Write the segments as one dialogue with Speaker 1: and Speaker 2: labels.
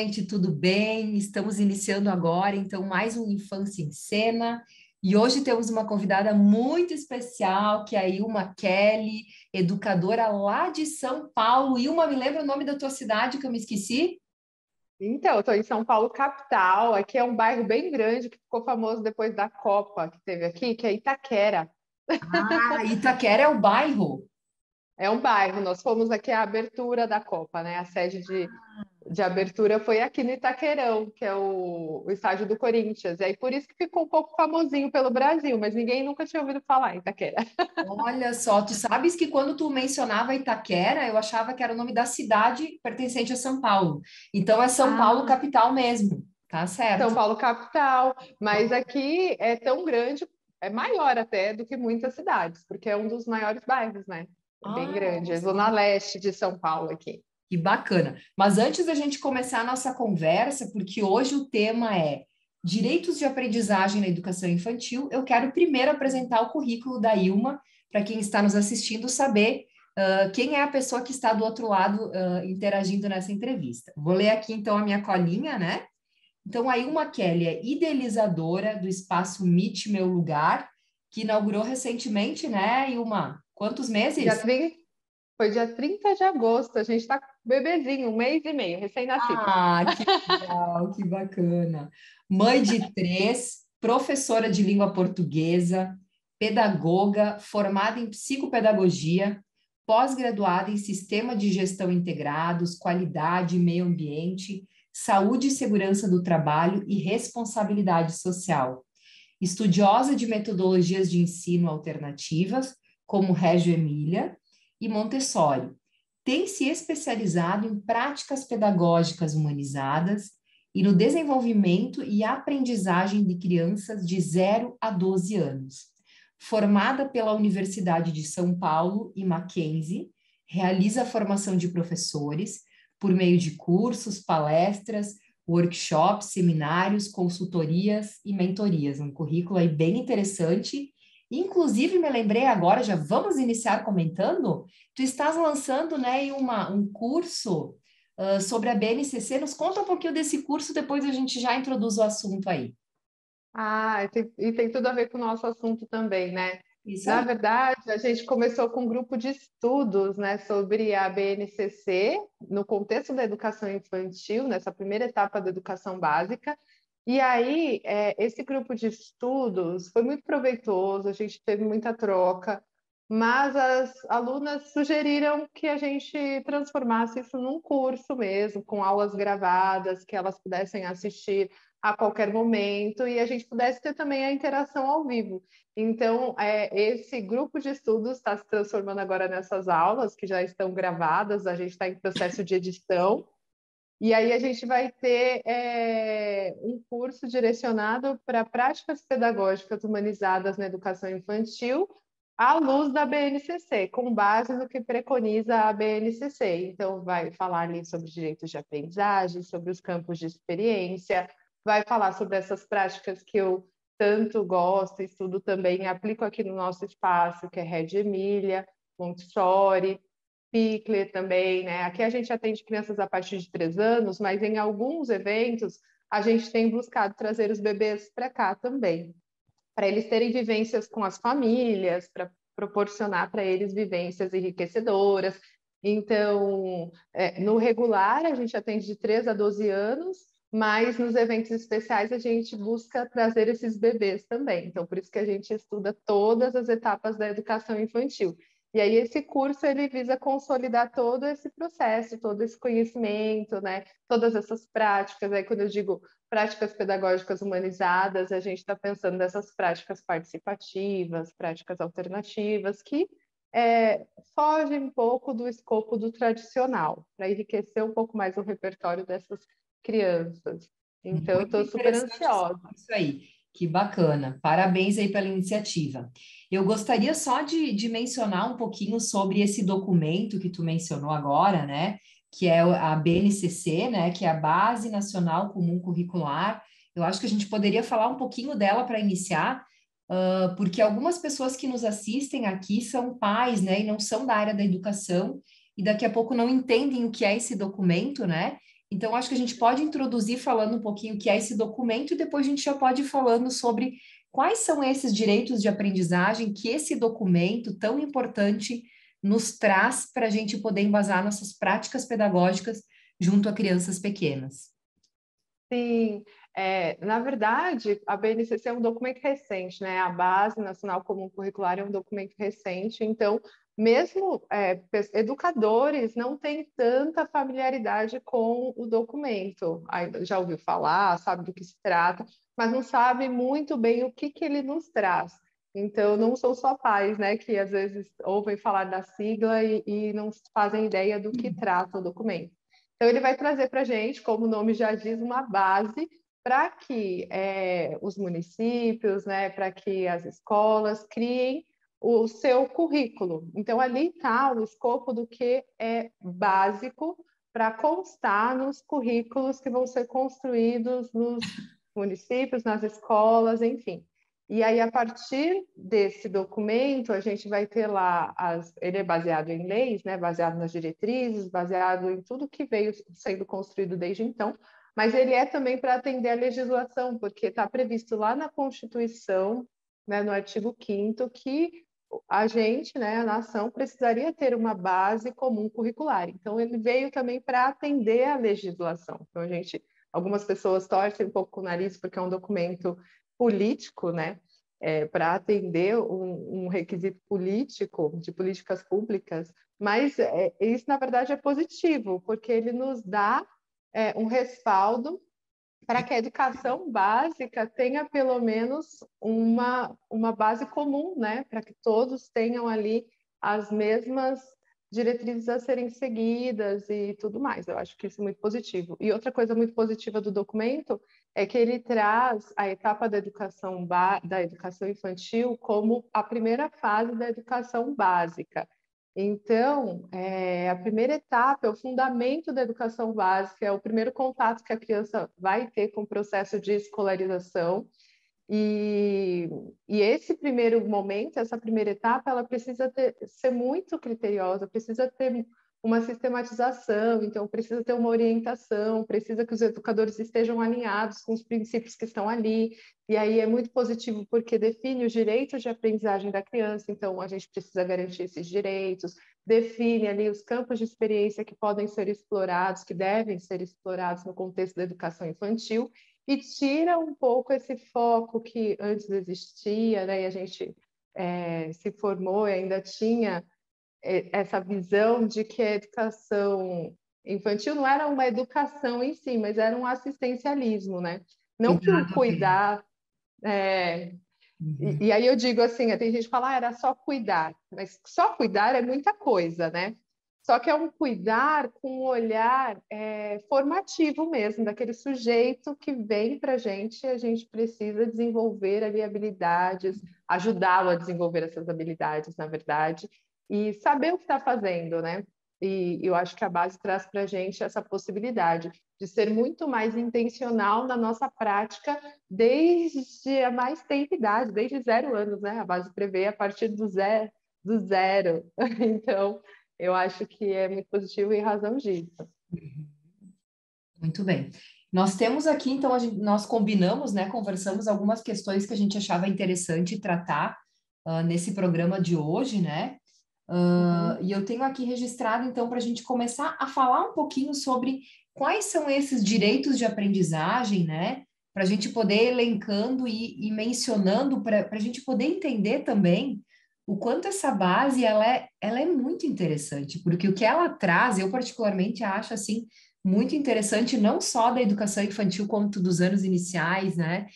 Speaker 1: gente, tudo bem? Estamos iniciando agora, então, mais um Infância em Cena. E hoje temos uma convidada muito especial, que é a Ilma Kelly, educadora lá de São Paulo. Ilma, me lembra o nome da tua cidade que eu me esqueci?
Speaker 2: Então, eu estou em São Paulo, capital. Aqui é um bairro bem grande que ficou famoso depois da Copa que teve aqui, que é Itaquera.
Speaker 1: Ah, Itaquera é o bairro.
Speaker 2: É um bairro. Nós fomos aqui à abertura da Copa, né? A sede de abertura foi aqui no Itaquerão, que é o estádio do Corinthians. E aí por isso que ficou um pouco famosinho pelo Brasil, mas ninguém nunca tinha ouvido falar em Itaquera.
Speaker 1: Olha só, tu sabes que quando tu mencionava Itaquera, eu achava que era o nome da cidade pertencente a São Paulo. Então é São Paulo
Speaker 2: Ah,
Speaker 1: capital mesmo, tá
Speaker 2: São
Speaker 1: certo?
Speaker 2: Paulo, capital. Mas aqui é tão grande, é maior até do que muitas cidades, porque é um dos maiores bairros, né? É bem
Speaker 1: Ah,
Speaker 2: grande.
Speaker 1: olha
Speaker 2: É
Speaker 1: só.
Speaker 2: zona leste de São Paulo aqui.
Speaker 1: Que bacana. Mas antes da gente começar a nossa conversa, porque hoje o tema é direitos de aprendizagem na educação infantil, eu quero primeiro apresentar o currículo da Ilma, para quem está nos assistindo saber quem é a pessoa que está do outro lado interagindo nessa entrevista. Vou ler aqui então a minha colinha, né? Então, a Ilma Kelly é idealizadora do espaço Meet Meu Lugar, que inaugurou recentemente, né, Ilma? Quantos
Speaker 2: Dia
Speaker 1: meses?
Speaker 2: 30, foi dia 30 de agosto, a gente está bebezinho, um mês e meio, recém-nascido.
Speaker 1: Ah, que legal, que bacana. Mãe de três, professora de língua portuguesa, pedagoga, formada em psicopedagogia, pós-graduada em sistema de gestão integrados, qualidade, meio ambiente, saúde e segurança do trabalho e responsabilidade social. Estudiosa de metodologias de ensino alternativas, como Reggio Emília e Montessori, tem se especializado em práticas pedagógicas humanizadas e no desenvolvimento e aprendizagem de crianças de 0 a 12 anos. Formada pela Universidade de São Paulo e Mackenzie, realiza a formação de professores por meio de cursos, palestras, workshops, seminários, consultorias e mentorias. Um currículo aí bem interessante. Inclusive, me lembrei agora, já vamos iniciar comentando. Tu estás lançando, né, um curso sobre a BNCC. Nos conta um pouquinho desse curso, depois a gente já introduz o assunto aí.
Speaker 2: E tem tudo a ver com o nosso assunto também, né?
Speaker 1: Isso
Speaker 2: Na
Speaker 1: aí.
Speaker 2: verdade, a gente começou com um grupo de estudos, né, sobre a BNCC, no contexto da educação infantil, nessa primeira etapa da educação básica. E aí, esse grupo de estudos foi muito proveitoso, a gente teve muita troca, mas as alunas sugeriram que a gente transformasse isso num curso mesmo, com aulas gravadas, que elas pudessem assistir a qualquer momento e a gente pudesse ter também a interação ao vivo. Então, esse grupo de estudos está se transformando agora nessas aulas que já estão gravadas, a gente está em processo de edição, e aí a gente vai ter um curso direcionado para práticas pedagógicas humanizadas na educação infantil, à luz da BNCC, com base no que preconiza a BNCC. Então, vai falar ali sobre direitos de aprendizagem, sobre os campos de experiência, vai falar sobre essas práticas que eu tanto gosto, estudo também, aplico aqui no nosso espaço, que é Reggio Emília, Montessori, Pickler também, né? Aqui a gente atende crianças a partir de 3 anos, mas em alguns eventos a gente tem buscado trazer os bebês para cá também, para eles terem vivências com as famílias, para proporcionar para eles vivências enriquecedoras. Então, no regular, a gente atende de 3 a 12 anos, mas nos eventos especiais a gente busca trazer esses bebês também. Então, por isso que a gente estuda todas as etapas da educação infantil. E aí esse curso ele visa consolidar todo esse processo, todo esse conhecimento, né? Todas essas práticas. Aí quando eu digo práticas pedagógicas humanizadas, a gente está pensando nessas práticas participativas, práticas alternativas, que fogem um pouco do escopo do tradicional, para enriquecer um pouco mais o repertório dessas crianças. Então, eu
Speaker 1: Muito
Speaker 2: estou super
Speaker 1: interessante
Speaker 2: ansiosa.
Speaker 1: isso aí. Que bacana. Parabéns aí pela iniciativa. Eu gostaria só de mencionar um pouquinho sobre esse documento que tu mencionou agora, né? Que é a BNCC, né? Que é a Base Nacional Comum Curricular. Eu acho que a gente poderia falar um pouquinho dela para iniciar, porque algumas pessoas que nos assistem aqui são pais, né? E não são da área da educação, e daqui a pouco não entendem o que é esse documento, né? Então, acho que a gente pode introduzir falando um pouquinho o que é esse documento e depois a gente já pode ir falando sobre quais são esses direitos de aprendizagem que esse documento tão importante nos traz para a gente poder embasar nossas práticas pedagógicas junto a crianças pequenas.
Speaker 2: Sim, na verdade, a BNCC é um documento recente, né? A Base Nacional Comum Curricular é um documento recente, então, mesmo educadores não têm tanta familiaridade com o documento. Já ouviu falar, sabe do que se trata, mas não sabe muito bem o que ele nos traz. Então, não são só pais, né, que às vezes ouvem falar da sigla e não fazem ideia do que trata o documento. Então, ele vai trazer para a gente, como o nome já diz, uma base para que os municípios, né, para que as escolas criem o seu currículo. Então, ali está o escopo do que é básico para constar nos currículos que vão ser construídos nos municípios, nas escolas, enfim. E aí, a partir desse documento, a gente vai ter lá, ele é baseado em leis, né? Baseado nas diretrizes, baseado em tudo que veio sendo construído desde então, mas ele é também para atender a legislação, porque está previsto lá na Constituição, né, no artigo 5º, que a gente, né, a nação, precisaria ter uma base comum curricular. Então, ele veio também para atender a legislação. Então, algumas pessoas torcem um pouco o nariz porque é um documento político, né? Para atender um requisito político, de políticas públicas, mas isso, na verdade, é positivo, porque ele nos dá um respaldo para que a educação básica tenha pelo menos uma base comum, né? Para que todos tenham ali as mesmas diretrizes a serem seguidas e tudo mais. Eu acho que isso é muito positivo. E outra coisa muito positiva do documento é que ele traz a etapa da educação infantil como a primeira fase da educação básica. Então, a primeira etapa é o fundamento da educação básica, é o primeiro contato que a criança vai ter com o processo de escolarização. E esse primeiro momento, essa primeira etapa, ela precisa ser muito criteriosa, precisa ter uma sistematização, então precisa ter uma orientação, precisa que os educadores estejam alinhados com os princípios que estão ali, e aí é muito positivo porque define os direitos de aprendizagem da criança, então a gente precisa garantir esses direitos, define ali os campos de experiência que podem ser explorados, que devem ser explorados no contexto da educação infantil, e tira um pouco esse foco que antes existia, né? E a gente se formou e ainda tinha essa visão de que a educação infantil não era uma educação em si, mas era um assistencialismo, né? Não que o
Speaker 1: Cuidado apenas.
Speaker 2: cuidar... E aí eu digo assim, tem gente que fala, era só cuidar, mas só cuidar é muita coisa, né? Só que é um cuidar com um olhar formativo mesmo, daquele sujeito que vem para a gente precisa desenvolver ali habilidades, ajudá-lo a desenvolver essas habilidades, na verdade, e saber o que está fazendo, né? E eu acho que a base traz para a gente essa possibilidade de ser muito mais intencional na nossa prática desde a mais tenra idade, desde 0 anos, né? A base prevê a partir do zero. Então, eu acho que é muito positivo em razão disso.
Speaker 1: Muito bem. Nós temos aqui, então, nós combinamos, né, conversamos algumas questões que a gente achava interessante tratar nesse programa de hoje, né? E eu tenho aqui registrado, então, para a gente começar a falar um pouquinho sobre quais são esses direitos de aprendizagem, né? Para a gente poder elencando e mencionando, para a gente poder entender também o quanto essa base ela é muito interessante, porque o que ela traz, eu particularmente acho assim muito interessante, não só da educação infantil, quanto dos anos iniciais, né?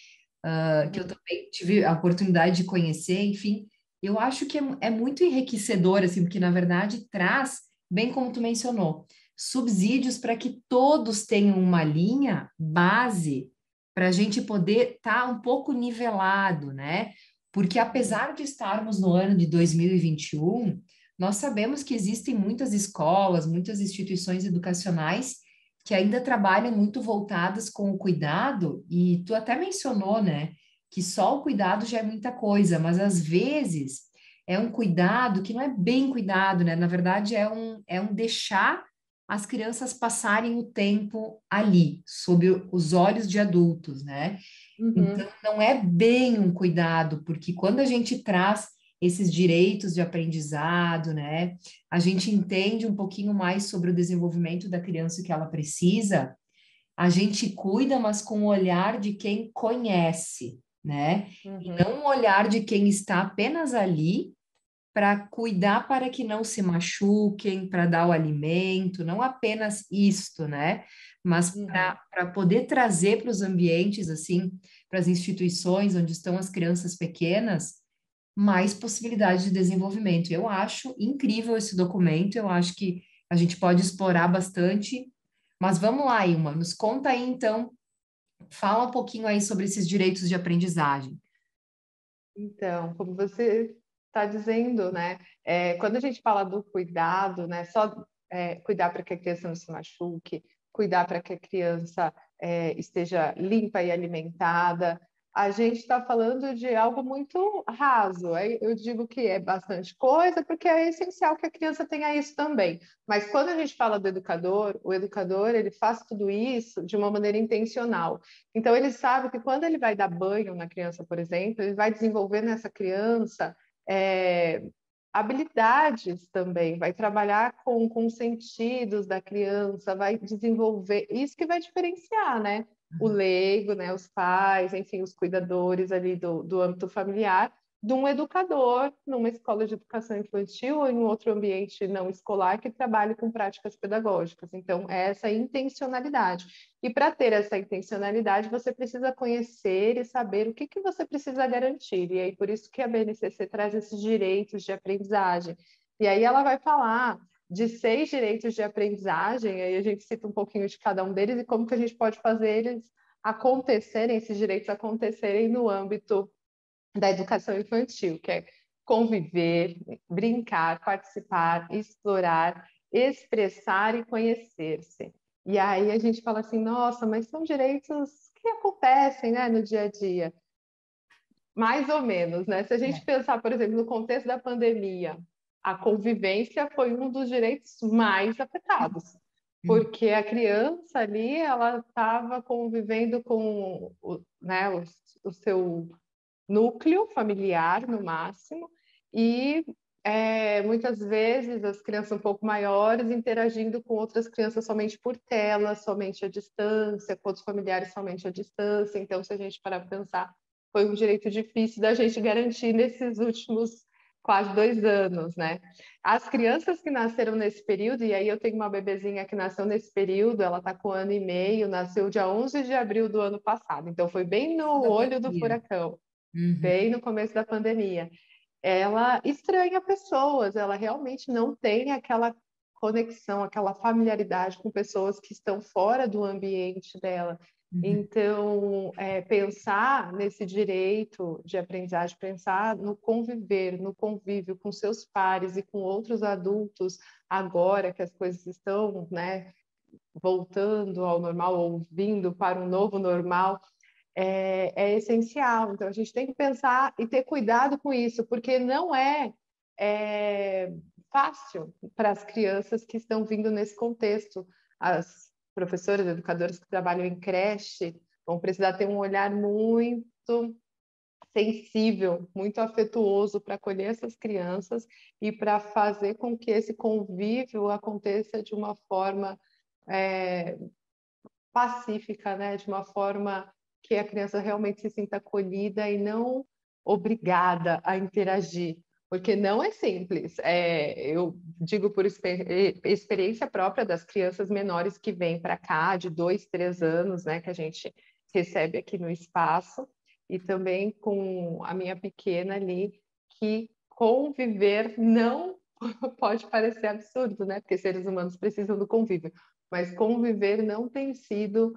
Speaker 1: Que eu também tive a oportunidade de conhecer, enfim, eu acho que é muito enriquecedor, assim, porque na verdade traz, bem como tu mencionou, subsídios para que todos tenham uma linha base para a gente poder estar um pouco nivelado, né? Porque apesar de estarmos no ano de 2021, nós sabemos que existem muitas escolas, muitas instituições educacionais que ainda trabalham muito voltadas com o cuidado, e tu até mencionou, né, que só o cuidado já é muita coisa, mas às vezes é um cuidado que não é bem cuidado, né? Na verdade, é um deixar as crianças passarem o tempo ali, sob os olhos de adultos, né?
Speaker 2: Uhum,
Speaker 1: Então, não é bem um cuidado, porque quando a gente traz esses direitos de aprendizado, né, a gente entende um pouquinho mais sobre o desenvolvimento da criança e o que ela precisa, a gente cuida, mas com o olhar de quem conhece, né? E
Speaker 2: uhum,
Speaker 1: não o olhar de quem está apenas ali para cuidar para que não se machuquem, para dar o alimento, não apenas isto, né? Mas
Speaker 2: uhum.
Speaker 1: para poder trazer para os ambientes, assim, para as instituições onde estão as crianças pequenas, mais possibilidades de desenvolvimento. Eu acho incrível esse documento, eu acho que a gente pode explorar bastante, mas vamos lá, Ilma, nos conta aí então, fala um pouquinho aí sobre esses direitos de aprendizagem.
Speaker 2: Então, como você está dizendo, né? Quando a gente fala do cuidado, né? Só cuidar para que a criança não se machuque, cuidar para que a criança esteja limpa e alimentada, a gente está falando de algo muito raso. Aí eu digo que é bastante coisa, porque é essencial que a criança tenha isso também. Mas quando a gente fala do educador, o educador ele faz tudo isso de uma maneira intencional. Então, ele sabe que quando ele vai dar banho na criança, por exemplo, ele vai desenvolver nessa criança é, habilidades também, vai trabalhar com os sentidos da criança, vai desenvolver. Isso que vai diferenciar, né? O leigo, né? Os pais, enfim, os cuidadores ali do âmbito familiar, de um educador numa escola de educação infantil ou em um outro ambiente não escolar que trabalhe com práticas pedagógicas. Então, é essa intencionalidade. E para ter essa intencionalidade, você precisa conhecer e saber o que, que você precisa garantir. E aí, por isso que a BNCC traz esses direitos de aprendizagem. E aí ela vai falar de 6 direitos de aprendizagem, aí a gente cita um pouquinho de cada um deles e como que a gente pode fazer eles acontecerem, esses direitos acontecerem no âmbito da educação infantil, que é conviver, brincar, participar, explorar, expressar e conhecer-se. E aí a gente fala assim, nossa, mas são direitos que acontecem, né, no dia a dia. Mais ou menos, né? Se a gente pensar, por exemplo, no contexto da pandemia, a convivência foi um dos direitos mais afetados, porque a criança ali, ela estava convivendo com né, o seu núcleo familiar, no máximo, e muitas vezes as crianças um pouco maiores interagindo com outras crianças somente por tela, somente à distância, com outros familiares somente à distância. Então, se a gente parar para pensar, foi um direito difícil da gente garantir nesses últimos quase 2 anos, né? As crianças que nasceram nesse período, e aí eu tenho uma bebezinha que nasceu nesse período, ela está com 1 ano e meio, nasceu dia 11 de abril do ano passado, então foi bem no
Speaker 1: Da
Speaker 2: olho do
Speaker 1: pandemia.
Speaker 2: furacão,
Speaker 1: Uhum.
Speaker 2: bem no começo da pandemia. Ela estranha pessoas, ela realmente não tem aquela conexão, aquela familiaridade com pessoas que estão fora do ambiente dela.
Speaker 1: Uhum.
Speaker 2: Então, pensar nesse direito de aprendizagem, pensar no conviver, no convívio com seus pares e com outros adultos, agora que as coisas estão, né, voltando ao normal ou vindo para um novo normal, é essencial. Então, a gente tem que pensar e ter cuidado com isso, porque não é fácil para as crianças que estão vindo nesse contexto. As professoras, educadoras que trabalham em creche vão precisar ter um olhar muito sensível, muito afetuoso para acolher essas crianças e para fazer com que esse convívio aconteça de uma forma é, pacífica, né? De uma forma que a criança realmente se sinta acolhida e não obrigada a interagir, porque não é simples. Eu digo por experiência própria das crianças menores que vêm para cá, de 2, 3 anos, né? Que a gente recebe aqui no espaço, e também com a minha pequena ali, que conviver não pode parecer absurdo, né? Porque seres humanos precisam do convívio, mas conviver não tem sido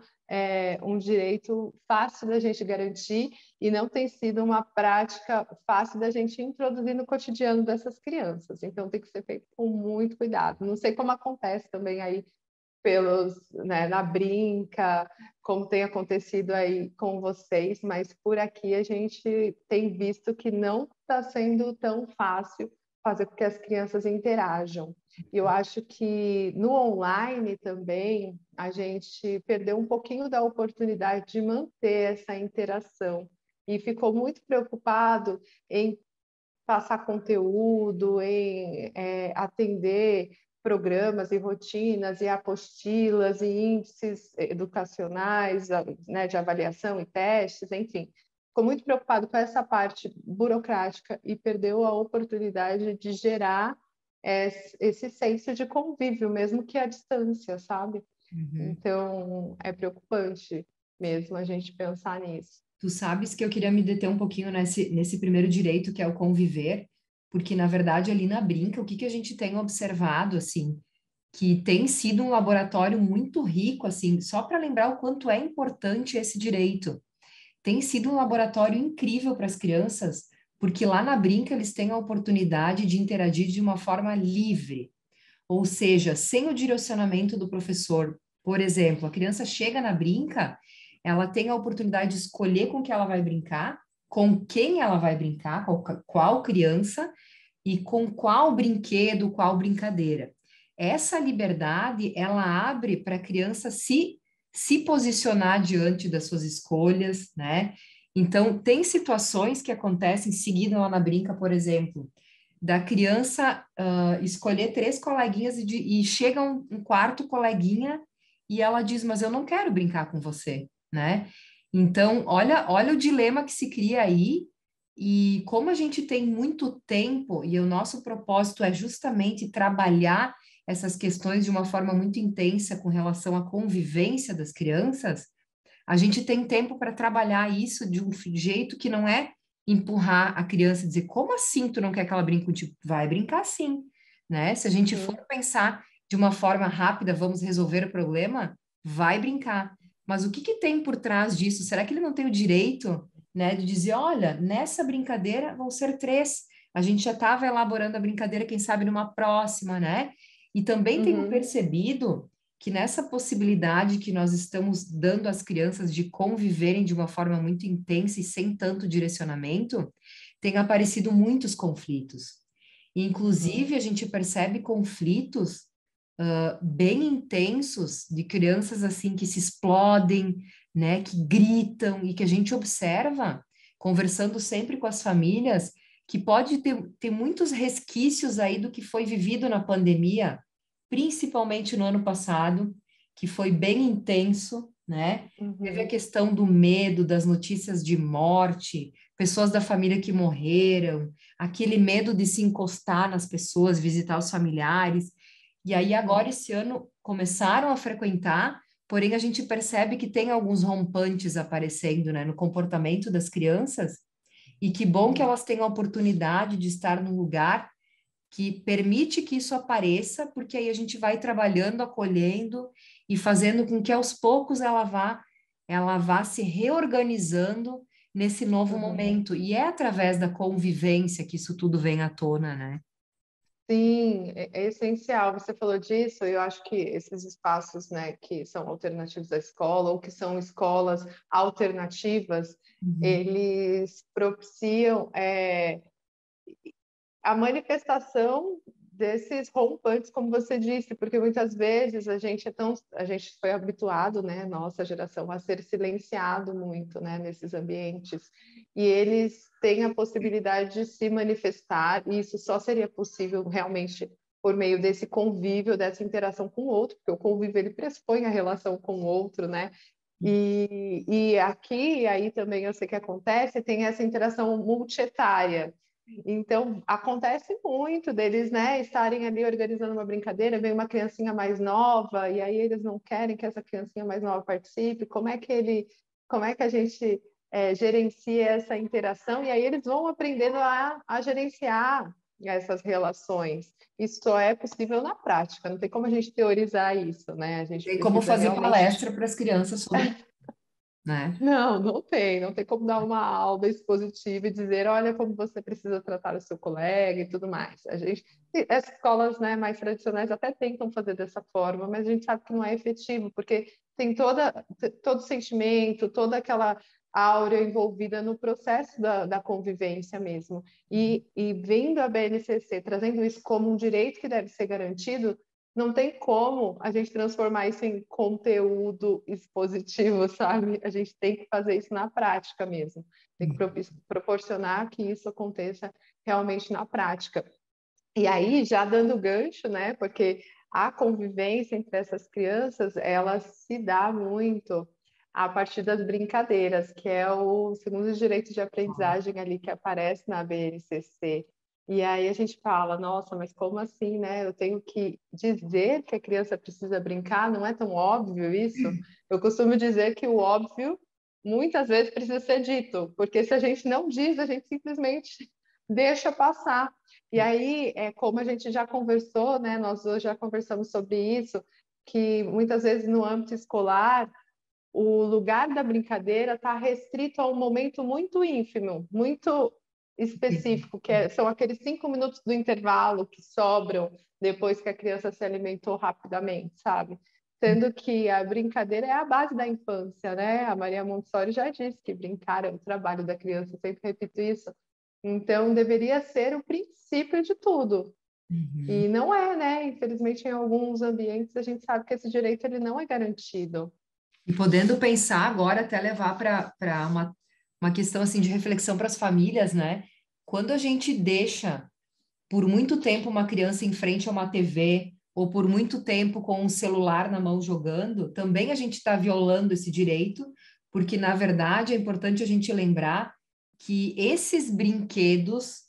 Speaker 2: um direito fácil da gente garantir e não tem sido uma prática fácil da gente introduzir no cotidiano dessas crianças. Então tem que ser feito com muito cuidado. Não sei como acontece também aí né, na Brinca, como tem acontecido aí com vocês, mas por aqui a gente tem visto que não está sendo tão fácil fazer com que as crianças interajam. E eu acho que no online também a gente perdeu um pouquinho da oportunidade de manter essa interação e ficou muito preocupado em passar conteúdo, em atender programas e rotinas e apostilas e índices educacionais, né, de avaliação e testes, enfim. Ficou muito preocupado com essa parte burocrática e perdeu a oportunidade de gerar esse senso de convívio, mesmo que à distância, sabe?
Speaker 1: Uhum.
Speaker 2: Então, é preocupante mesmo a gente pensar nisso.
Speaker 1: Tu sabes que eu queria me deter um pouquinho nesse primeiro direito, que é o conviver, porque, na verdade, ali na Brinca, o que que a gente tem observado, assim, que tem sido um laboratório muito rico, assim, só para lembrar o quanto é importante esse direito. Tem sido um laboratório incrível para as crianças, porque lá na Brinca eles têm a oportunidade de interagir de uma forma livre, ou seja, sem o direcionamento do professor. Por exemplo, a criança chega na Brinca, ela tem a oportunidade de escolher com que ela vai brincar, com quem ela vai brincar, qual criança e com qual brinquedo, qual brincadeira. Essa liberdade, ela abre para a criança se posicionar diante das suas escolhas, né? Então, tem situações que acontecem, seguindo lá na Brinca, por exemplo, da criança escolher três coleguinhas e chega um quarto coleguinha e ela diz, mas eu não quero brincar com você, né? Então, olha o dilema que se cria aí e como a gente tem muito tempo e o nosso propósito é justamente trabalhar essas questões de uma forma muito intensa com relação à convivência das crianças, a gente tem tempo para trabalhar isso de um jeito que não é empurrar a criança e dizer, como assim tu não quer que ela brinque contigo? Vai brincar sim, né? Se a gente for pensar de uma forma rápida, vamos resolver o problema, vai brincar. Mas o que que tem por trás disso? Será que ele não tem o direito, né, de dizer, olha, nessa brincadeira vão ser três. A gente já estava elaborando a brincadeira, quem sabe numa próxima, né? E também tenho
Speaker 2: Uhum.
Speaker 1: percebido que nessa possibilidade que nós estamos dando às crianças de conviverem de uma forma muito intensa e sem tanto direcionamento, tem aparecido muitos conflitos.
Speaker 2: Uhum.
Speaker 1: Inclusive, a gente percebe conflitos bem intensos de crianças assim que se explodem, né, que gritam e que a gente observa, conversando sempre com as famílias, que pode ter muitos resquícios aí do que foi vivido na pandemia, principalmente no ano passado, que foi bem intenso, né? Teve a
Speaker 2: Uhum.
Speaker 1: questão do medo, das notícias de morte, pessoas da família que morreram, aquele medo de se encostar nas pessoas, visitar os familiares. E aí, agora,
Speaker 2: Uhum.
Speaker 1: esse ano, começaram a frequentar, porém, a gente percebe que tem alguns rompantes aparecendo, né, no comportamento das crianças, e que bom que
Speaker 2: Uhum.
Speaker 1: elas têm a oportunidade de estar num lugar que permite que isso apareça, porque aí a gente vai trabalhando, acolhendo e fazendo com que aos poucos ela vá se reorganizando nesse novo
Speaker 2: Uhum.
Speaker 1: momento. E é através da convivência que isso tudo vem à tona, né?
Speaker 2: Sim, é essencial. Você falou disso, eu acho que esses espaços, né, que são alternativos à escola ou que são escolas alternativas,
Speaker 1: Uhum.
Speaker 2: eles propiciam a manifestação desses rompantes, como você disse, porque muitas vezes a gente foi habituado, né, nossa geração, a ser silenciado muito, né, nesses ambientes, e eles têm a possibilidade de se manifestar, e isso só seria possível realmente por meio desse convívio, dessa interação com o outro, porque o convívio ele pressupõe a relação com o outro, né? E aqui, aí também eu sei que acontece, tem essa interação multietária. Então, acontece muito deles, né, estarem ali organizando uma brincadeira, vem uma criancinha mais nova, e aí eles não querem que essa criancinha mais nova participe. Como é que a gente gerencia essa interação? E aí eles vão aprendendo a gerenciar essas relações. Isso só é possível na prática, não tem como a gente teorizar isso, né? A gente
Speaker 1: Tem como
Speaker 2: precisa
Speaker 1: fazer
Speaker 2: realmente.
Speaker 1: palestra para as crianças sobre, né?
Speaker 2: Não, não tem como dar uma aula expositiva e dizer, olha como você precisa tratar o seu colega e tudo mais. As escolas, né, mais tradicionais até tentam fazer dessa forma, mas a gente sabe que não é efetivo, porque tem todo sentimento, toda aquela áurea envolvida no processo da convivência mesmo. E vendo a BNCC trazendo isso como um direito que deve ser garantido, não tem como a gente transformar isso em conteúdo expositivo, sabe? A gente tem que fazer isso na prática mesmo. Tem que proporcionar que isso aconteça realmente na prática. E aí, já dando gancho, né? Porque a convivência entre essas crianças, ela se dá muito a partir das brincadeiras, que é o segundo direito de aprendizagem ali que aparece na BNCC. E aí a gente fala, nossa, mas como assim, né? Eu tenho que dizer que a criança precisa brincar, não é tão óbvio isso? Eu costumo dizer que o óbvio muitas vezes precisa ser dito, porque se a gente não diz, a gente simplesmente deixa passar. E aí, como a gente já conversou, né? Nós hoje já conversamos sobre isso, que muitas vezes no âmbito escolar o lugar da brincadeira está restrito a um momento muito ínfimo, muito específico, são aqueles 5 minutos do intervalo que sobram depois que a criança se alimentou rapidamente, sabe? Sendo que a brincadeira é a base da infância, né? A Maria Montessori já disse que brincar é o trabalho da criança, eu sempre repito isso. Então, deveria ser o princípio de tudo.
Speaker 1: Uhum.
Speaker 2: E não é, né? Infelizmente, em alguns ambientes, a gente sabe que esse direito ele não é garantido.
Speaker 1: E podendo pensar agora, até levar para uma questão assim de reflexão para as famílias, né? Quando a gente deixa por muito tempo uma criança em frente a uma TV ou por muito tempo com um celular na mão jogando, também a gente está violando esse direito, porque na verdade é importante a gente lembrar que esses brinquedos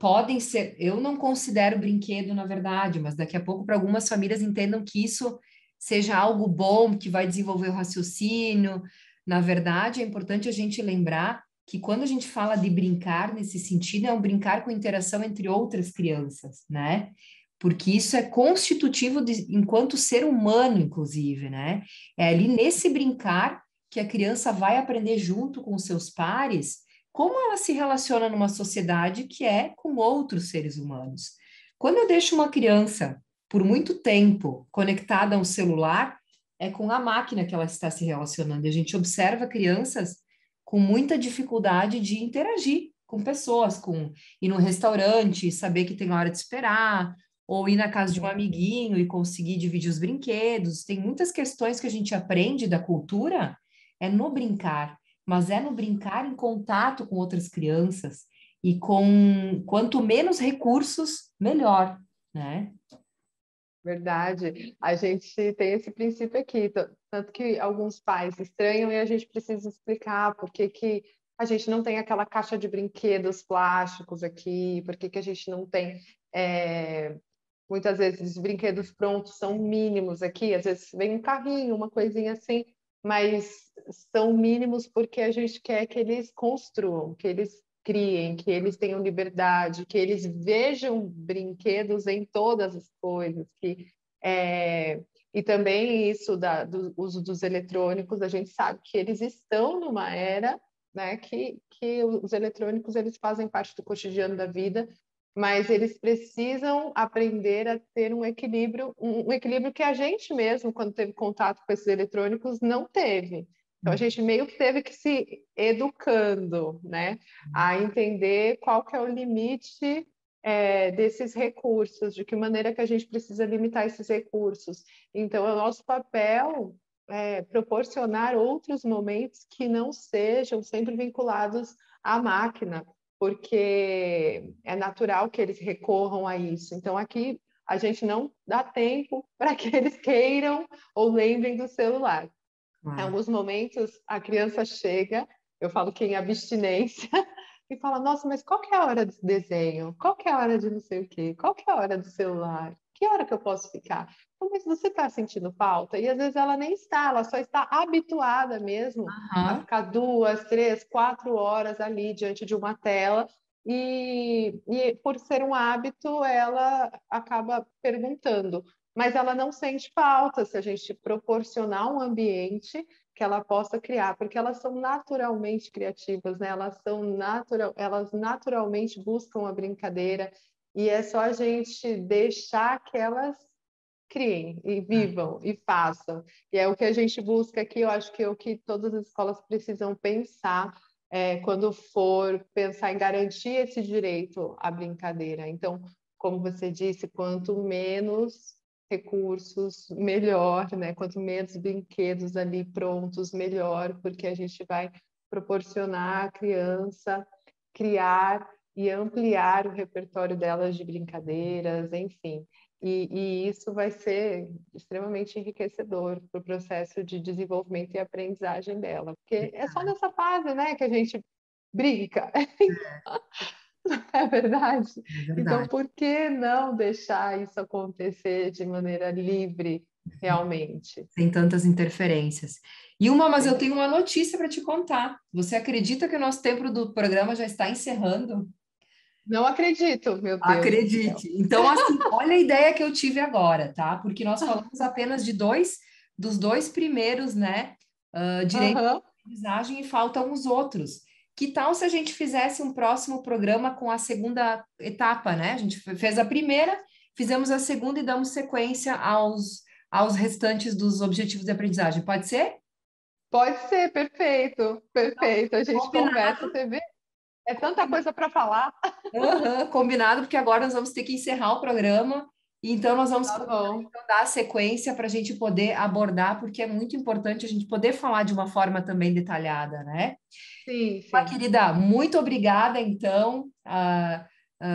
Speaker 1: podem ser, eu não considero brinquedo na verdade, mas daqui a pouco para algumas famílias entendam que isso seja algo bom, que vai desenvolver o raciocínio. Na verdade, é importante a gente lembrar que quando a gente fala de brincar nesse sentido, é um brincar com interação entre outras crianças, né? Porque isso é constitutivo de, enquanto ser humano, inclusive, né? É ali nesse brincar que a criança vai aprender junto com os seus pares como ela se relaciona numa sociedade que é com outros seres humanos. Quando eu deixo uma criança por muito tempo conectada a um celular, é com a máquina que ela está se relacionando. E a gente observa crianças com muita dificuldade de interagir com pessoas, com ir no restaurante, saber que tem hora de esperar, ou ir na casa de um
Speaker 2: Uhum.
Speaker 1: amiguinho e conseguir dividir os brinquedos. Tem muitas questões que a gente aprende da cultura, é no brincar, mas é no brincar em contato com outras crianças e com quanto menos recursos, melhor, né?
Speaker 2: Verdade. A gente tem esse princípio aqui, tanto que alguns pais estranham e a gente precisa explicar por que que a gente não tem aquela caixa de brinquedos plásticos aqui, por que que a gente não tem. Muitas vezes os brinquedos prontos são mínimos aqui, às vezes vem um carrinho, uma coisinha assim, mas são mínimos porque a gente quer que eles construam, que eles criem, que eles tenham liberdade, que eles vejam brinquedos em todas as coisas, e também isso do uso dos eletrônicos, a gente sabe que eles estão numa era, né, que os eletrônicos eles fazem parte do cotidiano da vida, mas eles precisam aprender a ter um equilíbrio que a gente mesmo, quando teve contato com esses eletrônicos, não teve. Então a gente meio que teve que se educando, né, a entender qual que é o limite desses recursos, de que maneira que a gente precisa limitar esses recursos. Então é o nosso papel proporcionar outros momentos que não sejam sempre vinculados à máquina, porque é natural que eles recorram a isso. Então, aqui a gente não dá tempo para que eles queiram ou lembrem do celular. Em
Speaker 1: Claro.
Speaker 2: alguns momentos, a criança chega, eu falo que em abstinência, e fala: Nossa, mas qual que é a hora do desenho? Qual que é a hora de não sei o quê? Qual que é a hora do celular? Que hora que eu posso ficar? Então, mas você está sentindo falta? E às vezes ela nem está, ela só está habituada mesmo a
Speaker 1: Aham.
Speaker 2: ficar 2, 3, 4 horas ali diante de uma tela. E por ser um hábito, ela acaba perguntando, mas ela não sente falta se a gente proporcionar um ambiente que ela possa criar, porque elas são naturalmente criativas, né? Elas naturalmente buscam a brincadeira e é só a gente deixar que elas criem e vivam e façam. E é o que a gente busca aqui, eu acho que é o que todas as escolas precisam pensar quando for pensar em garantir esse direito à brincadeira. Então, como você disse, quanto menos recursos, melhor, né? Quanto menos brinquedos ali prontos, melhor, porque a gente vai proporcionar à criança criar e ampliar o repertório delas de brincadeiras, enfim. E isso vai ser extremamente enriquecedor para o processo de desenvolvimento e aprendizagem dela, porque é só nessa fase, né, que a gente brinca, é verdade?
Speaker 1: É
Speaker 2: Então,
Speaker 1: verdade.
Speaker 2: por que não deixar isso acontecer de maneira livre, realmente?
Speaker 1: Sem tantas interferências. Mas eu tenho uma notícia para te contar. Você acredita que o nosso tempo do programa já está encerrando?
Speaker 2: Não acredito, meu Deus do céu.
Speaker 1: Acredite. Então, assim, olha a ideia que eu tive agora, tá? Porque nós falamos apenas dos dois primeiros, né, direitos de
Speaker 2: Aham.
Speaker 1: aprendizagem e faltam os outros. Que tal se a gente fizesse um próximo programa com a segunda etapa, né? A gente fez a primeira, fizemos a segunda e damos sequência aos restantes dos objetivos de aprendizagem. Pode ser?
Speaker 2: Pode ser, perfeito, perfeito. A gente conversa,
Speaker 1: Combinado.
Speaker 2: você vê, é tanta coisa para falar.
Speaker 1: Aham, combinado, porque agora nós vamos ter que encerrar o programa, e então nós vamos
Speaker 2: Tá bom.
Speaker 1: então, dar a sequência para a gente poder abordar, porque é muito importante a gente poder falar de uma forma também detalhada, né?
Speaker 2: Sim, sim.
Speaker 1: Querida, muito obrigada, então.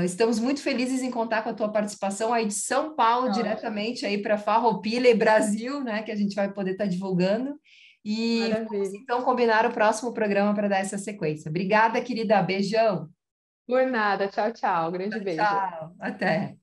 Speaker 1: Estamos muito felizes em contar com a tua participação aí de São Paulo,
Speaker 2: Ótimo.
Speaker 1: diretamente aí para Farroupilha e Brasil, né? Que a gente vai poder estar divulgando. E vamos
Speaker 2: Maravilha.
Speaker 1: então combinar o próximo programa para dar essa sequência. Obrigada, querida. Beijão.
Speaker 2: Por nada. Tchau, tchau. Grande beijo.
Speaker 1: Tchau. Até.